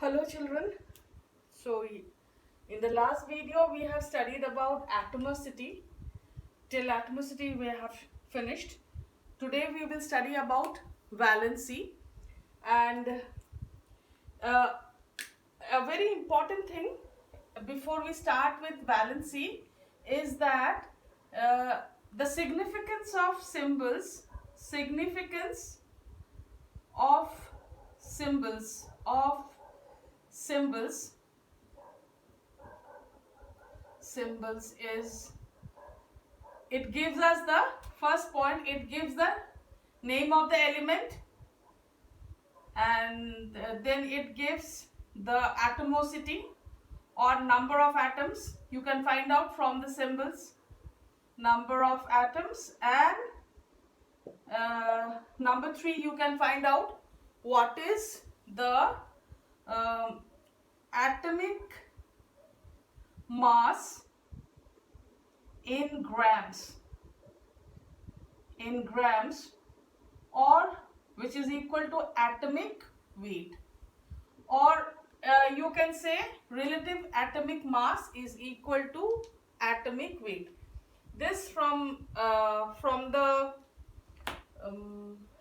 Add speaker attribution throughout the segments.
Speaker 1: Hello children. In the last video we have studied about atomicity. Till atomicity we have finished. Today we will study about valency, and a very important thing before we start with valency is that the significance of symbols, significance of symbols is, it gives us the first point, it gives the name of the element, and then it gives the atomicity or number of atoms. You can find out from the symbols number of atoms, and number 3 you can find out what is the atomic mass in grams, or which is equal to atomic weight, or you can say relative atomic mass is equal to atomic weight. This from the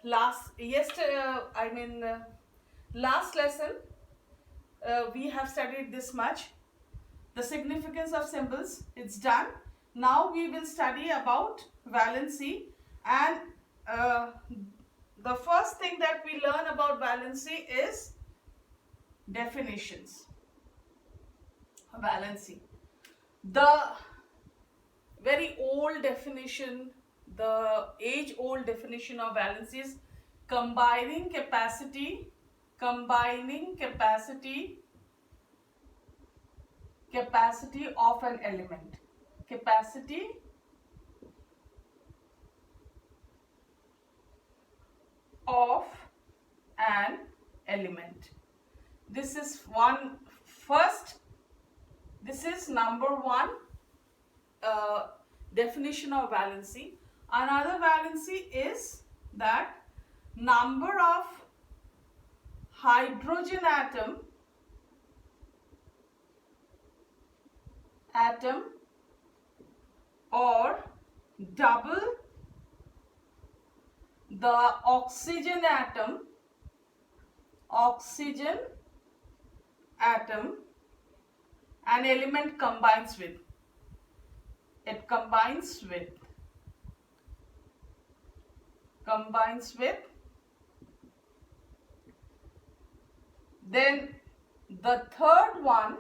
Speaker 1: last lesson we have studied this much. The significance of symbols, it's done. Now we will study about valency, and the first thing that we learn about valency is definitions. Valency, the very old definition, the age-old definition of valency is combining capacity of an element. Capacity of an element. This is this is number one definition of valency. Another valency is that number of hydrogen atom or double the oxygen atom an element combines with. It combines with. Then the third one,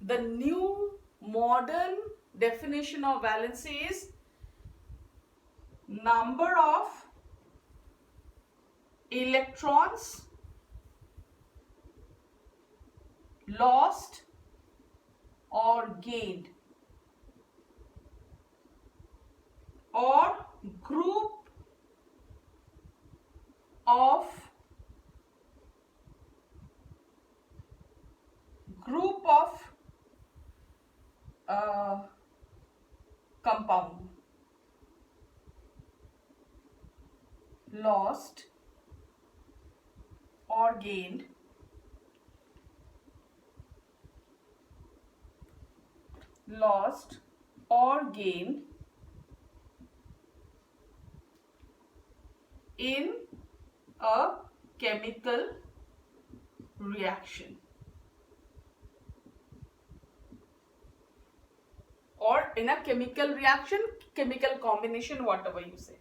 Speaker 1: the new modern definition of valency is number of electrons lost or gained, or group of compound lost or gained in a chemical reaction, or in a chemical combination, whatever you say.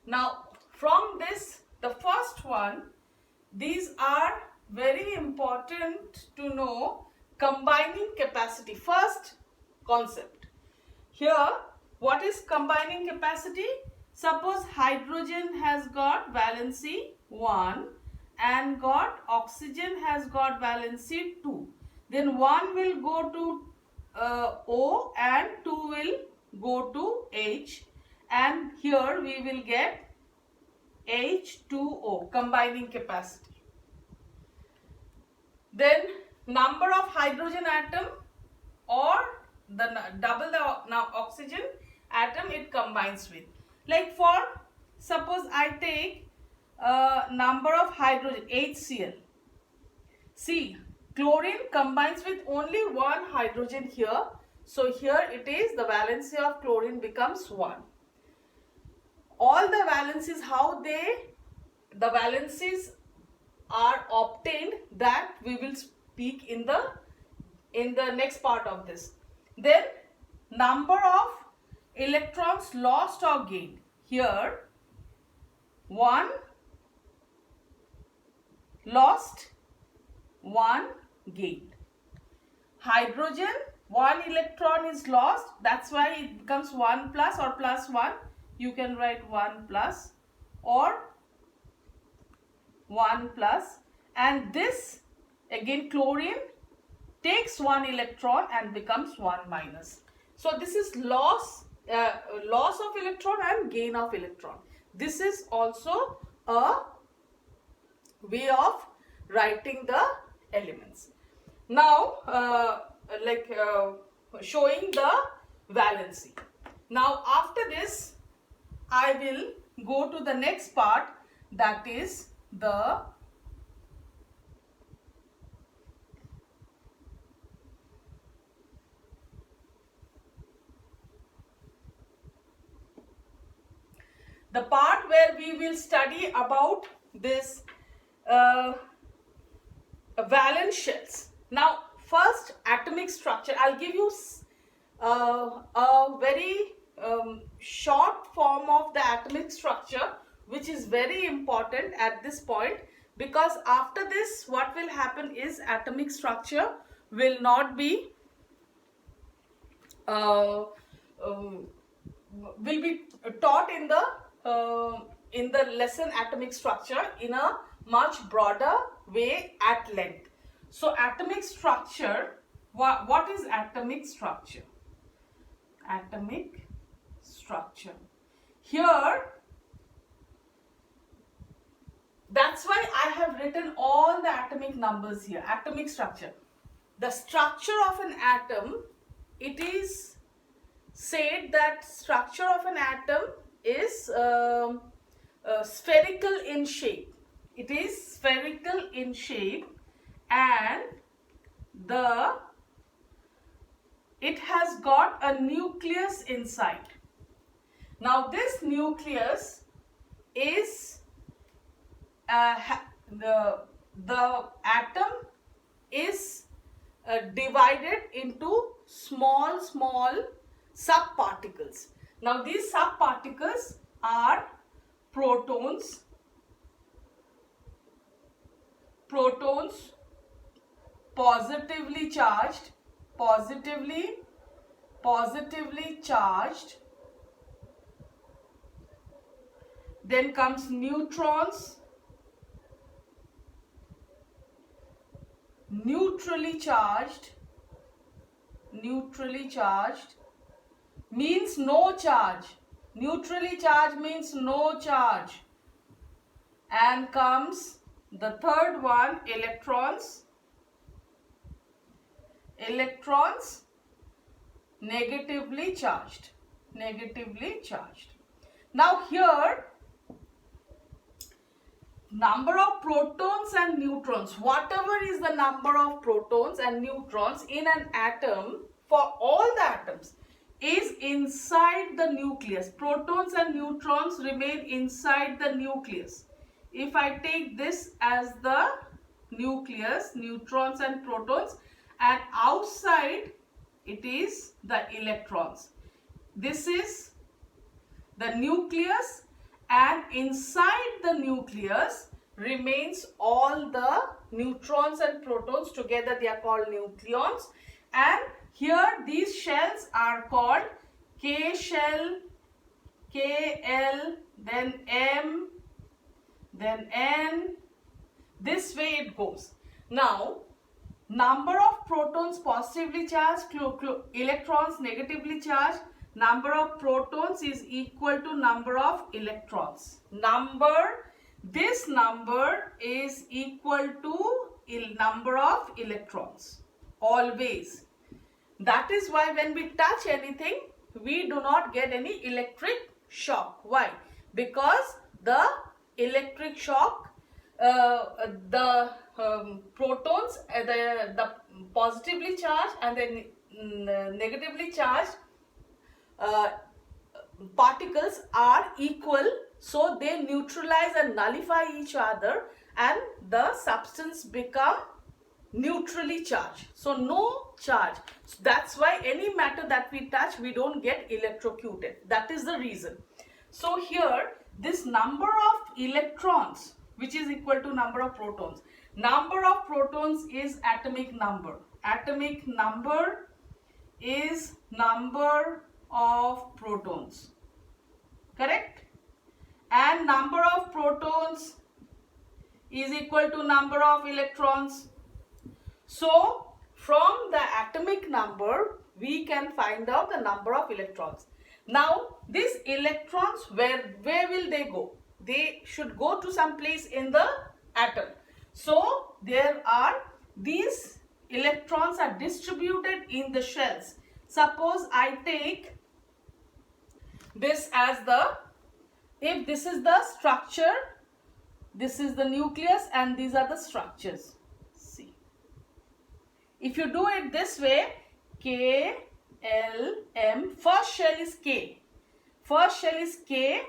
Speaker 1: Now from this, the first one, these are very important to know. Combining capacity, first concept here. What is combining capacity? Suppose hydrogen has got valency 1 and got oxygen has got valency 2. Then 1 will go to O and 2 will go to H, and here we will get H2O, combining capacity. Then number of hydrogen atom or the double the oxygen atom it combines with. Like for suppose I take number of hydrogen HCl. See, Chlorine combines with only one hydrogen here. So here it is, the valency of chlorine becomes 1. All the valencies, the valencies are obtained, that we will speak in the next part of this. Then number of electrons lost or gained. Here 1 lost, 1 gained. Hydrogen, 1 electron is lost, that's why it becomes 1 plus or plus 1. You can write 1 plus or 1 plus, and this again chlorine takes 1 electron and becomes 1 minus. So this is loss of electron and gain of electron. This is also a way of writing the elements. Now showing the valency. Now after this I will go to the next part, that is the part where we will study about this valence shells. Now first, atomic structure. I'll give you a very short form of the atomic structure, which is very important at this point, because after this what will happen is atomic structure will not be will be taught in the lesson atomic structure in a much broader way at length. So atomic structure, what is atomic structure? Atomic structure. Here, that's why I have written all the atomic numbers here. Atomic structure. The structure of an atom, it is said that structure of an atom is spherical in shape. It is spherical in shape, and it has got a nucleus inside. Now this nucleus is the atom is divided into small subparticles. Now these subparticles are protons, positively charged, then comes neutrons, neutrally charged means no charge. Neutrally charged means no charge. And comes the third one, electrons. Electrons negatively charged. Now here, number of protons and neutrons, whatever is the number of protons and neutrons in an atom, for all the atoms, is inside the nucleus. Protons and neutrons remain inside the nucleus. If I take this as the nucleus, neutrons and protons, and outside it is the electrons. This is the nucleus, and inside the nucleus remains all the neutrons and protons. Together they are called nucleons. And here these shells are called K shell, KL, then M, then N. This way it goes. Now, number of protons positively charged, electrons negatively charged. Number of protons is equal to number of electrons. This number is equal to number of electrons. Always. That is why when we touch anything, we do not get any electric shock. Why? Because the electric shock, the protons, the positively charged and the negatively charged particles are equal, so they neutralize and nullify each other and the substance become neutrally charged, so no charge. So that's why any matter that we touch, we don't get electrocuted. That is the reason. So here this number of electrons, which is equal to number of protons. Number of protons is atomic number. Atomic number is number of protons, correct? And number of protons is equal to number of electrons. So from the atomic number we can find out the number of electrons. Now these electrons, where will they go? They should go to some place in the atom. So there are these electrons are distributed in the shells. Suppose I take this as the, if this is the structure, this is the nucleus and these are the structures. See, if you do it this way, K, L, M, first shell is K. First shell is K,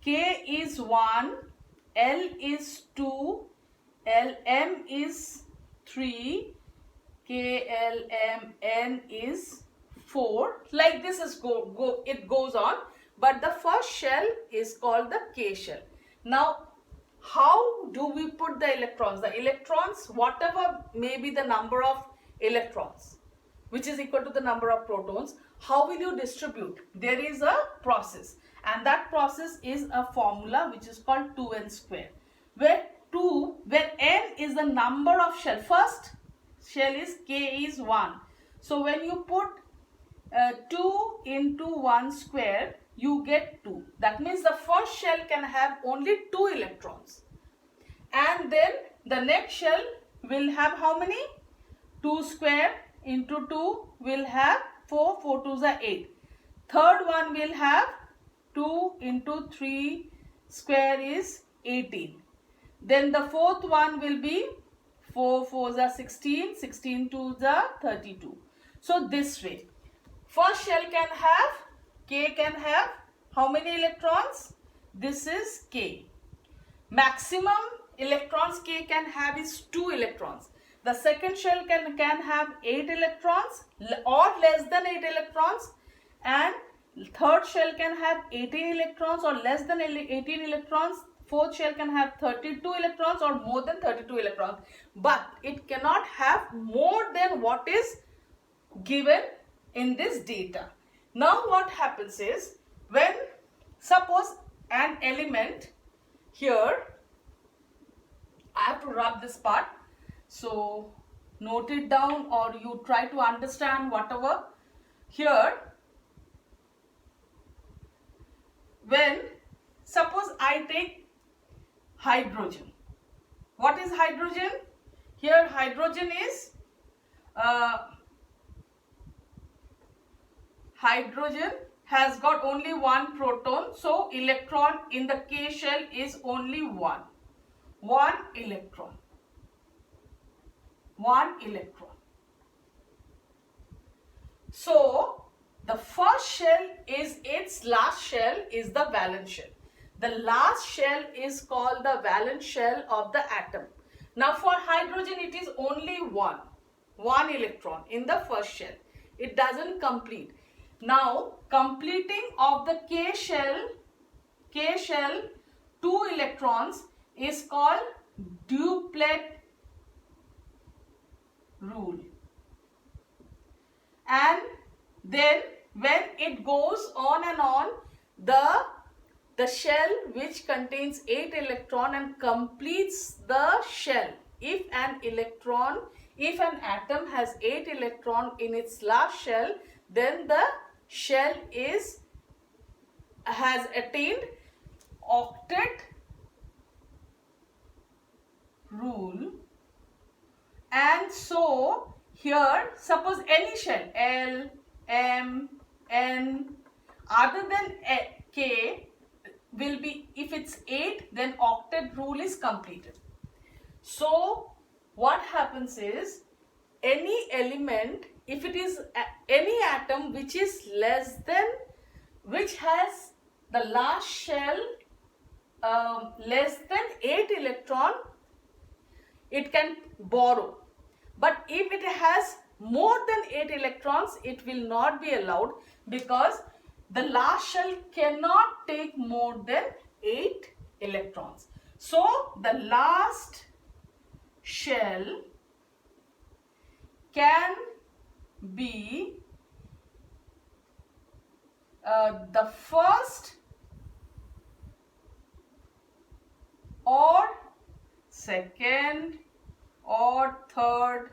Speaker 1: K is 1, L is 2, L, M is 3, K, L, M, N is 4. Like this is it goes on. But the first shell is called the K shell. Now, how do we put the electrons? The electrons, whatever may be the number of electrons, which is equal to the number of protons, how will you distribute? There is a process, and that process is a formula which is called 2n square, where n is the number of shell. First shell is K is 1. So when you put 2 into 1 square, you get 2. That means the first shell can have only 2 electrons. And then the next shell will have how many? 2 square into 2 will have 4, 4 2s are 8. Third one will have 2 into 3 square is 18. Then the fourth one will be 4 4s are 16, 16 2s are 32. So this way, first shell can have, K can have how many electrons? This is K. Maximum electrons K can have is 2 electrons. The second shell can have 8 electrons or less than 8 electrons, and third shell can have 18 electrons or less than 18 electrons. Fourth shell can have 32 electrons or more than 32 electrons. But it cannot have more than what is given in this data. Now what happens is, when suppose an element here, I have to rub this part, so note it down or you try to understand whatever. Here, when suppose I take hydrogen. What is hydrogen? Here hydrogen is hydrogen has got only one proton, so electron in the K shell is only one. One electron. One electron. So the first shell is its last shell is the valence shell. The last shell is called the valence shell of the atom. Now for hydrogen it is only one electron in the first shell. It doesn't complete. Now completing of the K shell 2 electrons is called duplet rule. And then when it goes on and on, the shell which contains 8 electron and completes the shell. If an atom has 8 electron in its last shell, then the shell has attained octet rule. And so here suppose any shell L, M, N other than K, will be, if it's 8, then octet rule is completed. So what happens is, any element, if it is any atom which is less than, which has the last shell less than 8 electron, it can borrow. But if it has more than 8 electrons, it will not be allowed, because the last shell cannot take more than 8 electrons. So the last shell can be the first or second or third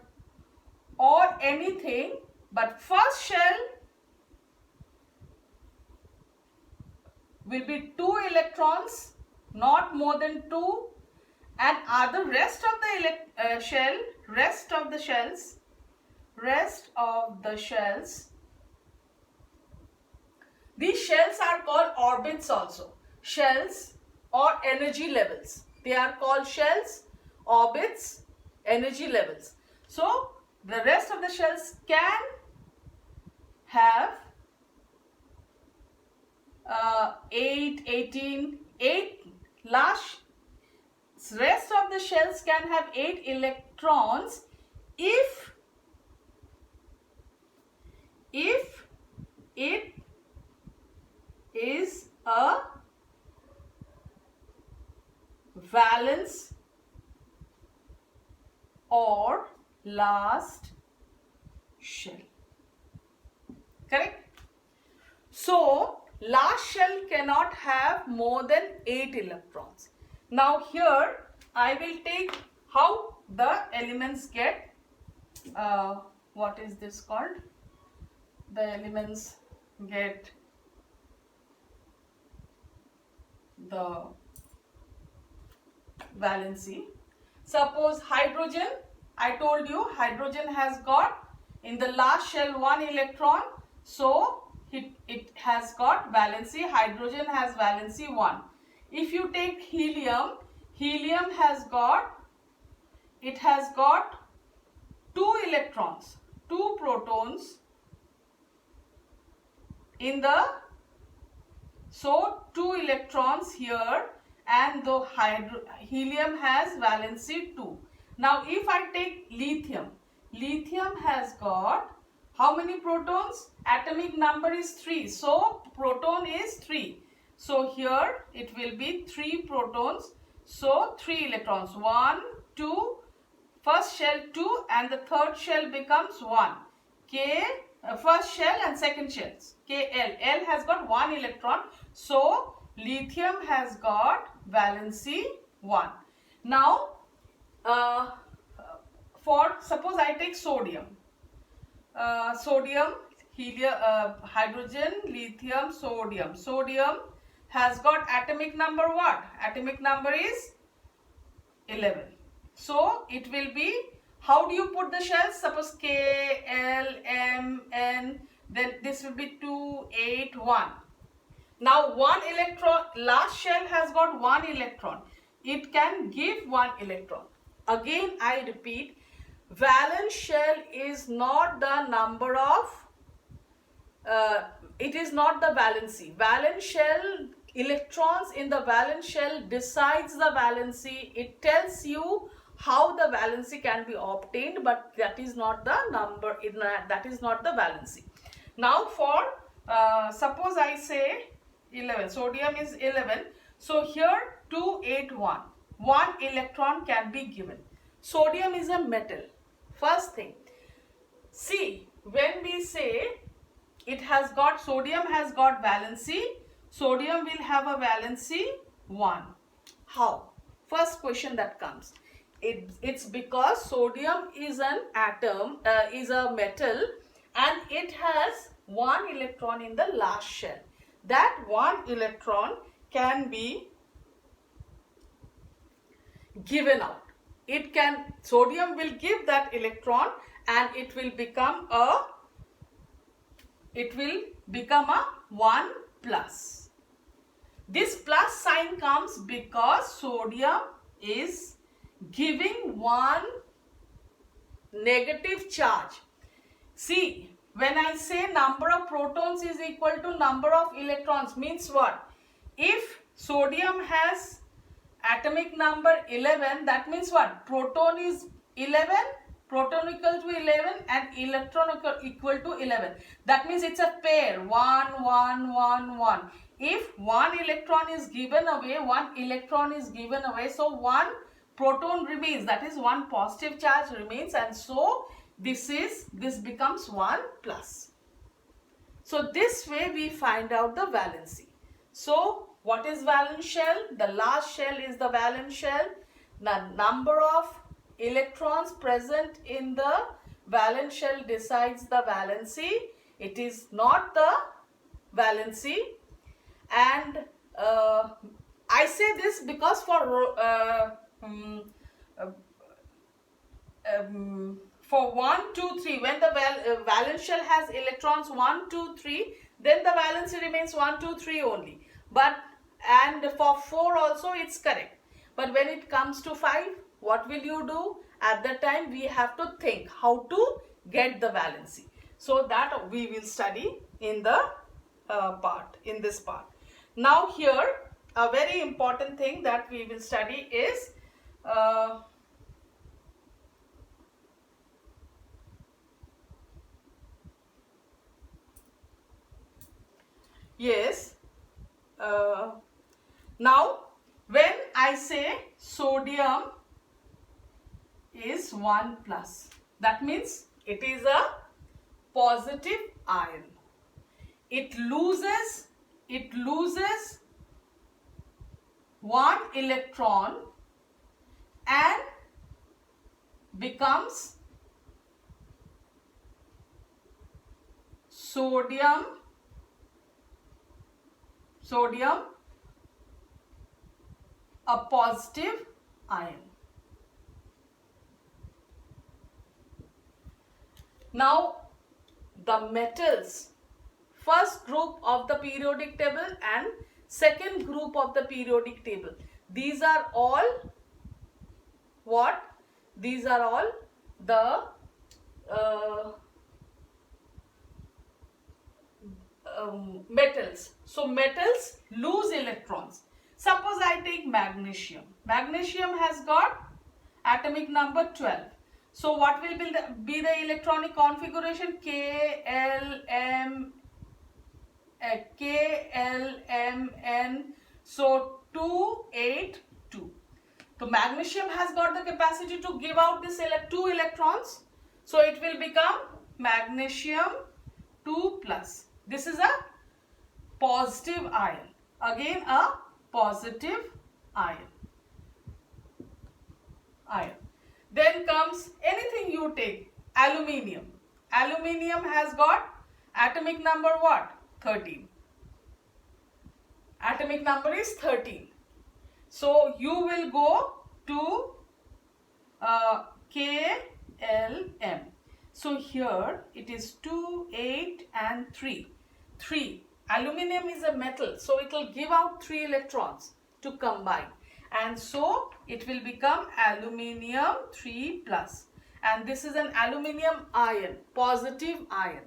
Speaker 1: or anything, but first shell will be 2 electrons, not more than 2, and other rest of the rest of the shells, these shells are called orbits also, shells or energy levels. They are called shells, orbits, energy levels. So the rest of the shells can have 8, 18, 8 last. Rest of the shells can have 8 electrons if it is a valence or last shell. Correct? So last shell cannot have more than 8 electrons. Now here I will take how the elements get, what is this called? The elements get the valency. Suppose hydrogen, I told you hydrogen has got in the last shell 1 electron, so it has got valency, hydrogen has valency 1. If you take helium, helium has got 2 electrons, 2 protons in the, so 2 electrons here, and the helium has valency 2. Now if I take lithium, lithium has got how many protons? Atomic number is 3, so proton is 3. So here it will be 3 protons, so 3 electrons, 1, 2, first shell 2 and the third shell becomes 1. First shell and second shells, Kl. L has got 1 electron, so lithium has got valency 1. Now for suppose I take sodium, hydrogen, lithium, sodium. Sodium has got atomic number what? Atomic number is 11. So it will be, how do you put the shells? Suppose K, L, M, N, then this will be 2, 8, 1. Now 1 electron, last shell has got 1 electron. It can give 1 electron. Again I repeat, valence shell is not the number of, it is not the valency. Valence shell, electrons in the valence shell decides the valency. It tells you how the valency can be obtained, but that is not the number, that is not the valency. Now for suppose I say 11, sodium is 11, so here 2, 8, 1, 1 electron can be given. Sodium is a metal. First thing, see, when we say it has got, sodium has got valency, sodium will have a valency 1. How? First question that comes. It's because sodium is an atom, is a metal, and it has 1 electron in the last shell. That 1 electron can be given out. It can, sodium will give that electron and it will become a 1 plus. This plus sign comes because sodium is giving one negative charge. See, when I say number of protons is equal to number of electrons, means what? If sodium has atomic number 11, that means what? Proton is 11, proton equal to 11 and electron equal to 11. That means it's a pair, 1, 1, 1, 1. If one electron is given away, one electron is given away, so one proton remains, that is one positive charge remains, and so this becomes 1 plus. So this way we find out the valency. So what is valence shell? The last shell is the valence shell. The number of electrons present in the valence shell decides the valency. It is not the valency. And I say this because for 1, 2, 3, when the valence shell has electrons 1, 2, 3, then the valency remains 1, 2, 3 only. But and for 4 also it's correct. But when it comes to 5, what will you do? At that time we have to think how to get the valency. So that we will study in the this part. Now here a very important thing that we will study is now when I say sodium is 1 plus, that means it is a positive ion. It loses one electron and becomes sodium a positive ion. Now the metals, first group of the periodic table and second group of the periodic table, these are all what? These are all the metals. So metals lose electrons. Suppose I take magnesium. Magnesium has got atomic number 12. So what will be the electronic configuration? KLMN. So 282. So magnesium has got the capacity to give out this 2 electrons. So it will become magnesium 2 plus. This is a positive ion. Again a positive ion. Then comes anything you take. Aluminium. Aluminium has got atomic number what? 13. Atomic number is 13. So you will go to KLM. So here it is 2, 8 and 3. 3. Aluminium is a metal, so it will give out 3 electrons to combine. And so it will become aluminium 3 plus. And this is an aluminium ion, positive ion.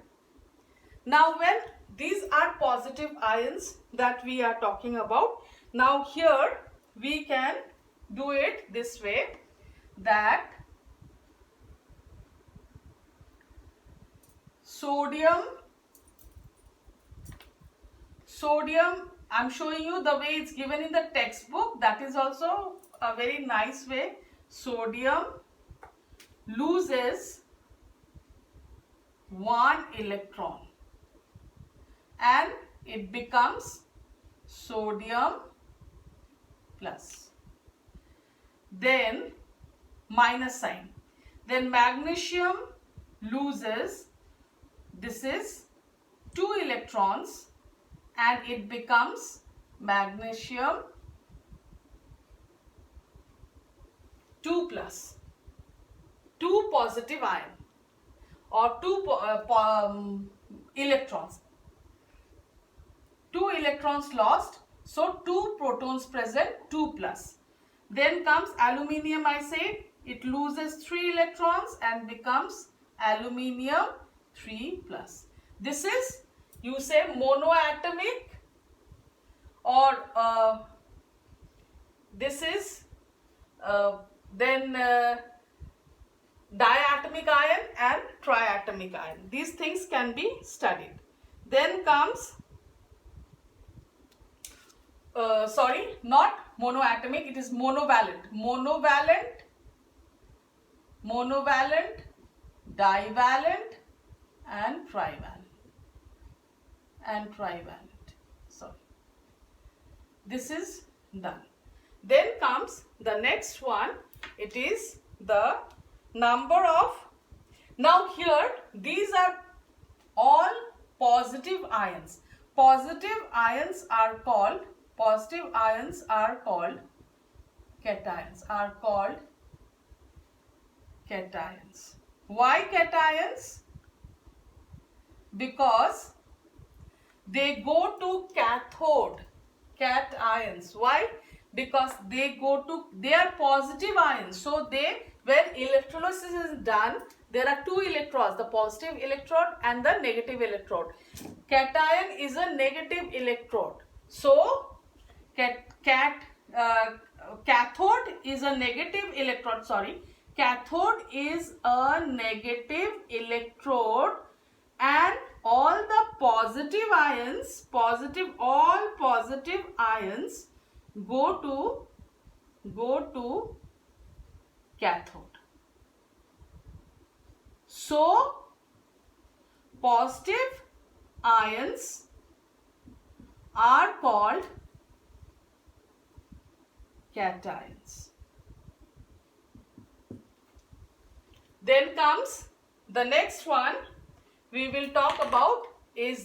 Speaker 1: Now when these are positive ions that we are talking about, now here we can do it this way, that sodium, I'm showing you the way it's given in the textbook. That is also a very nice way. Sodium loses 1 electron and it becomes sodium plus. Then minus sign. Then magnesium loses, this is 2 electrons and it becomes magnesium 2 plus. 2 positive ion or 2 electrons. 2 electrons lost. So 2 protons present, 2 plus. Then comes aluminium, I said, it loses 3 electrons and becomes aluminium 3 plus. This is, you say, monoatomic, or this is then diatomic ion and triatomic ion. These things can be studied. Then comes, sorry, not monoatomic, it is monovalent. Monovalent, divalent and trivalent. Sorry. This is done. Then comes the next one. It is the number of, now here these are all positive ions. Positive ions are called cations, Why cations? Because they go to cathode, cations. Why? Because they are positive ions. So when electrolysis is done, there are 2 electrodes, the positive electrode and the negative electrode. Cation is a negative electrode. So cathode is a negative electrode, cathode is a negative electrode, and all the positive ions, all positive ions go to cathode. So positive ions are called cations. Then comes the next one we will talk about is